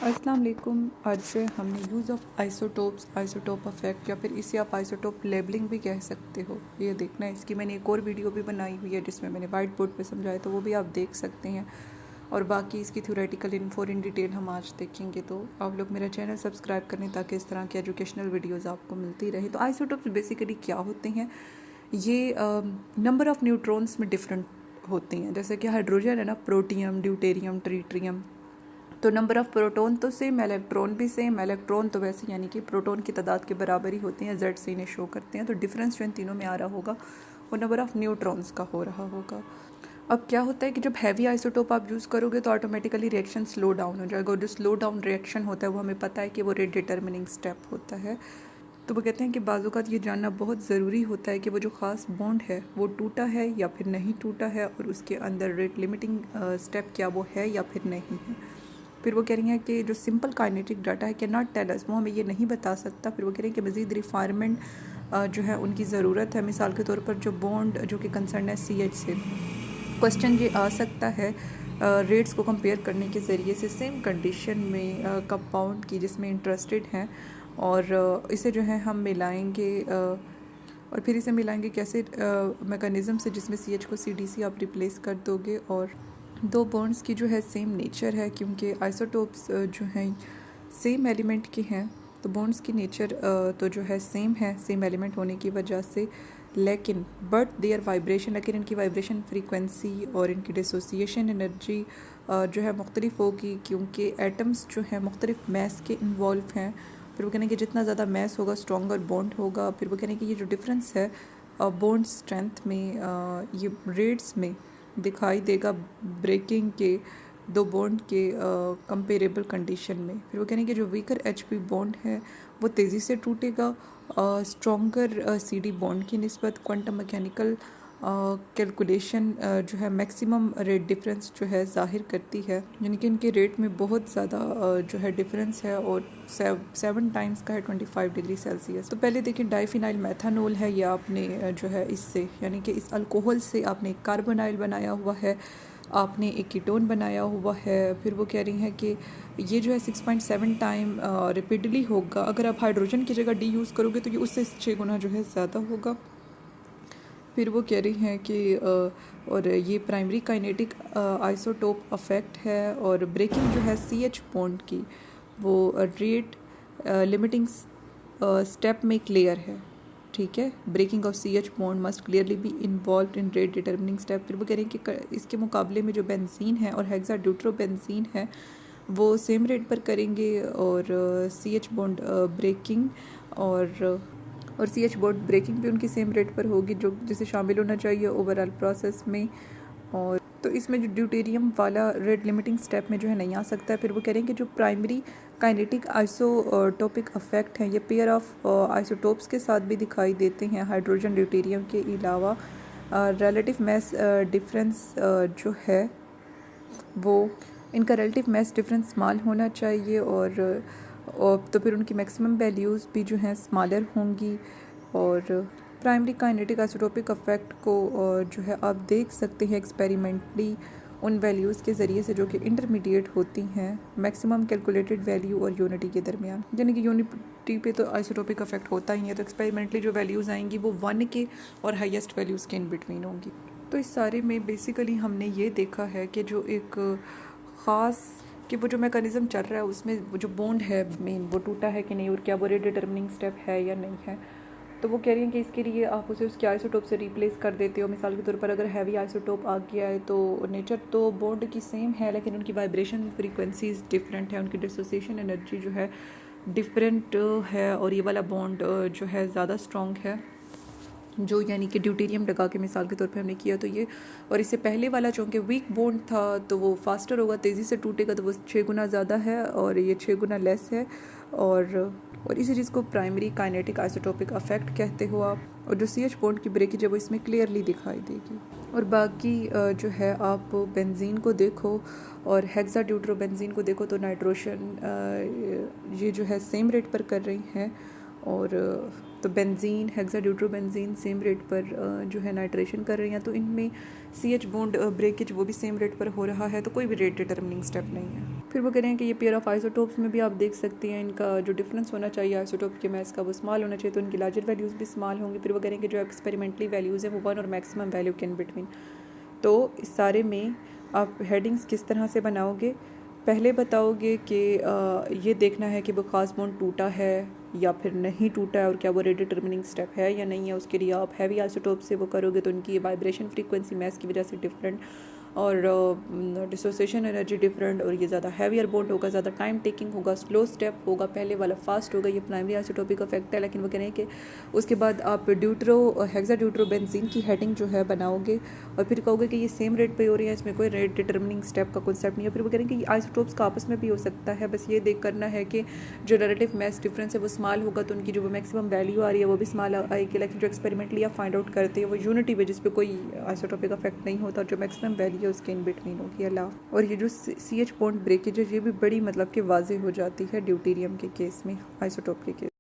अस्सलाम वालेकुम। आज हमने use of isotopes, isotope effect या फिर इसे आप आइसोटोप लेबलिंग भी कह सकते हो, ये देखना है। इसकी मैंने एक और वीडियो भी बनाई हुई है जिसमें मैंने वाइट बोर्ड पे समझाया, तो वो भी आप देख सकते हैं। और बाकी इसकी थ्योरेटिकल इन्फो इन डिटेल हम आज देखेंगे। तो आप लोग मेरा चैनल सब्सक्राइब करें ताकि इस तरह की एजुकेशनल वीडियोज़ आपको मिलती रहे। तो आइसोटोप्स बेसिकली क्या होते हैं? ये नंबर ऑफ़ न्यूट्रॉन्स में डिफरेंट होती हैं। जैसे कि हाइड्रोजन है ना, प्रोटियम, ड्यूटेरियम, ट्रीट्रियम, तो नंबर ऑफ़ प्रोटॉन तो सेम, इलेक्ट्रॉन भी सेम। इलेक्ट्रॉन तो वैसे यानी कि प्रोटॉन की तादाद के बराबर ही होती हैं, जेड से इन्हें शो करते हैं। तो डिफरेंस जो इन तीनों में आ रहा होगा वो नंबर ऑफ़ न्यूट्रॉन्स का हो रहा होगा। अब क्या होता है कि जब हैवी आइसोटोप आप यूज़ करोगे तो ऑटोमेटिकली रिएक्शन स्लो डाउन हो जाएगा, और जो स्लो डाउन रिएक्शन होता है वो हमें पता है कि वो रेट डिटर्मिनिंग स्टेप होता है। तो वो कहते हैं कि बाज़ ये जानना बहुत ज़रूरी होता है कि वो जो ख़ास बॉन्ड है वो टूटा है या फिर नहीं टूटा है, और उसके अंदर रेट लिमिटिंग स्टेप क्या वो है या फिर नहीं है। फिर वो कह रही हैं कि जो सिंपल काइनेटिक डाटा है, कैन नॉट टेल अस, वो हमें ये नहीं बता सकता। फिर वो कह रही हैं कि मज़ीद रिफायरमेंट जो है उनकी ज़रूरत है। मिसाल के तौर पर जो बॉन्ड जो कि कंसर्न है CH से, क्वेश्चन ये आ सकता है रेट्स को कंपेयर करने के ज़रिए से सेम कंडीशन में कंपाउंड की जिसमें इंटरेस्टेड हैं, और इसे जो है हम मिलाएंगे, और फिर इसे मिलाएंगे कैसे मैकेनिज़्म से जिसमें CH को CDC आप रिप्लेस कर दोगे। और दो बॉन्ड्स की जो है सेम नेचर है, क्योंकि आइसोटोप्स जो हैं सेम एलिमेंट के हैं, तो बॉन्ड्स की नेचर तो जो है सेम है, सेम एलिमेंट होने की वजह से। लेकिन बट देयर वाइब्रेशन, लेकिन इनकी वाइब्रेशन फ्रीक्वेंसी और इनकी डिसोसिएशन एनर्जी जो है मुख्तलिफ होगी, क्योंकि एटम्स जो है मुख्तलिफ मैस के इन्वॉल्व हैं। फिर वो कहने कि जितना ज़्यादा मैस होगा स्ट्रॉन्गर बॉन्ड होगा। फिर वो कहने कि ये जो डिफरेंस है बॉन्ड स्ट्रेंथ में, ये रेट्स में दिखाई देगा ब्रेकिंग के दो बॉन्ड के कंपेरेबल कंडीशन में। फिर वो कहने कि जो वीकर HP बॉन्ड है वो तेज़ी से टूटेगा स्ट्रॉन्गर CD बॉन्ड की निस्बत। क्वांटम मैकेनिकल कैलकुलेशन जो है मैक्सिमम रेट डिफरेंस जो है ज़ाहिर करती है, यानी कि इनके रेट में बहुत ज़्यादा जो है डिफरेंस है, और 7 टाइम्स का है 25 डिग्री सेल्सियस। तो पहले देखिए डाइफिनाइल मेथानॉल है, या आपने जो है इससे यानी कि इस अल्कोहल से आपने एक कार्बोनाइल बनाया हुआ है, आपने एक कीटोन बनाया हुआ है। फिर वो कह रही हैं कि ये जो है 6.7 टाइम रिपीटली होगा। अगर आप हाइड्रोजन की जगह D यूज़ करोगे तो ये उससे 6 गुना जो है ज़्यादा होगा। फिर वो कह रही हैं कि और ये प्राइमरी काइनेटिक आइसोटोप इफेक्ट है, और ब्रेकिंग जो है CH बॉन्ड की वो रेट लिमिटिंग स्टेप में क्लियर है। ठीक है, breaking of CH bond must clearly be involve in rate determining step. फिर वो कह रहे हैं कि इसके मुकाबले में जो बेंजीन है और हेक्साड्यूट्रोबेंजीन है वो सेम रेट पर करेंगे, और CH बॉन्ड ब्रेकिंग और CH बॉन्ड ब्रेकिंग भी उनकी सेम रेट पर होगी जो जिसे शामिल होना चाहिए ओवरऑल प्रोसेस में। और तो इसमें जो ड्यूटेरियम वाला रेट लिमिटिंग स्टेप में जो है नहीं आ सकता है। फिर वो कह रहे हैं कि जो प्राइमरी काइनेटिक आइसोटोपिक इफेक्ट हैं ये पेयर ऑफ आइसोटोप्स के साथ भी दिखाई देते हैं हाइड्रोजन ड्यूटेरियम के अलावा। रिलेटिव मैस डिफरेंस जो है वो इनका रिलेटिव मैस डिफरेंस स्मॉल होना चाहिए, और तो फिर उनकी मैक्सिमम वैल्यूज़ भी जो हैं स्मॉलर होंगी। और प्राइमरी काइनेटिक आइसोटोपिक इफेक्ट को जो है आप देख सकते हैं एक्सपेरिमेंटली उन वैल्यूज़ के ज़रिए से जो कि इंटरमीडिएट होती हैं मैक्सिमम कैलकुलेटेड वैल्यू और यूनिटी के दरमियान। यानी कि यूनिटी पे तो आइसोटोपिक इफेक्ट होता ही है, तो एक्सपेरिमेंटली जो वैल्यूज़ आएंगी वो 1 के और हाईएस्ट वैल्यूज़ के इन बिटवीन होंगी। तो इस सारे में बेसिकली हमने ये देखा है कि जो एक ख़ास कि वो जो मैकेनिज़्म चल रहा है उसमें वो जो बॉन्ड है मेन वो टूटा है कि नहीं, और क्या वो रेट डिटर्मिनिंग स्टेप है या नहीं है। तो वो कह रही हैं कि इसके लिए आप उसे उसके आइसोटोप से रिप्लेस कर देते हो। मिसाल के तौर पर अगर हैवी आइसोटोप आ गया है तो नेचर तो बॉन्ड की सेम है, लेकिन उनकी वाइब्रेशन फ्रीक्वेंसीज डिफरेंट है, उनकी डिसोसिएशन एनर्जी जो है डिफरेंट है, और ये वाला बॉन्ड जो है ज़्यादा स्ट्रॉन्ग है, जो यानी कि ड्यूटेरियम लगा के मिसाल के तौर पे हमने किया तो ये। और इससे पहले वाला चूँकि वीक बॉन्ड था तो वो फास्टर होगा, तेज़ी से टूटेगा, तो वो 6 गुना ज़्यादा है और ये 6 गुना लेस है। और इसी चीज़ को प्राइमरी काइनेटिक आइसोटोपिक इफेक्ट कहते हो आप। और जो CH बॉन्ड की ब्रेकेज है वो इसमें क्लियरली दिखाई देगी। और बाकी जो है आप बेंजीन को देखो और हेक्साड्यूट्रोबेंजीन को देखो तो नाइट्रोजन ये जो है सेम रेट पर कर रही हैं, और तो बेंजीन हेक्साड्यूट्रोबेंजीन सेम रेट पर जो है नाइट्रेशन कर रहे हैं, तो इनमें CH बॉन्ड ब्रेकेज वो भी सेम रेट पर हो रहा है, तो कोई भी रेट डिटर्मिनिंग स्टेप नहीं है। फिर वो कह रहे हैं कि ये पेयर ऑफ आइसोटोप्स में भी आप देख सकते हैं इनका जो डिफरेंस होना चाहिए आइसोटोप के मैस का वो स्मॉल होना चाहिए, तो इनकी लार्जर वैल्यूज़ भी स्मॉल होंगी। फिर वो कह रहे हैं कि जो एक्सपेरिमेंटली वैल्यूज़ हैं वो 1 और मैक्सिमम वैल्यू के इन बिटवीन। तो इस सारे में आप हेडिंग्स किस तरह से बनाओगे, पहले बताओगे कि ये देखना है कि वो खास बॉन्ड टूटा है या फिर नहीं टूटा है और क्या वो रेट डिटर्मिनिंग स्टेप है या नहीं है। उसके लिए आप हैवी आइसोटोप से वो करोगे तो उनकी वाइब्रेशन फ्रीक्वेंसी मैस की वजह से डिफरेंट और डिसोसिएशन एनर्जी डिफरेंट, और ये ज़्यादा हैवियर बॉन्ड होगा, ज़्यादा टाइम टेकिंग होगा, स्लो स्टेप होगा, पहले वाला फास्ट होगा। ये प्राइमरी आइसोटोपिक इफेक्ट है। लेकिन वो कह रहे हैं कि उसके बाद आप हेक्साड्यूट्रोबेंजीन की हेडिंग जो है बनाओगे और फिर कहोगे कि ये सेम रेट पे हो रही है, इसमें कोई रेट डिटर्मिनिंग स्टेप का कॉन्सेप्ट नहीं है। फिर वो कह रहे हैं कि आइसोटोप्स का आपस में भी हो सकता है, बस ये देख करना है कि जो रिलेटिव मैस डिफरेंस है वो स्मॉल होगा तो उनकी जो मैक्सिमम वैल्यू आ रही है वो भी स्मॉल आएगी। लेकिन जो एक्सपेरिमेंटली आप फाइंड आउट करते हैं वो यूनिटी पे जिस पे कोई आइसोटोपिक इफेक्ट नहीं होता और जो मैक्सिमम वैल्यू है उसके इन बिटवीन होगी अलाव। और ये जो CH बॉन्ड ब्रेकेज है ये भी बड़ी मतलब कि वाजे हो जाती है ड्यूटेरियम के केस में, आइसोटोप के केस।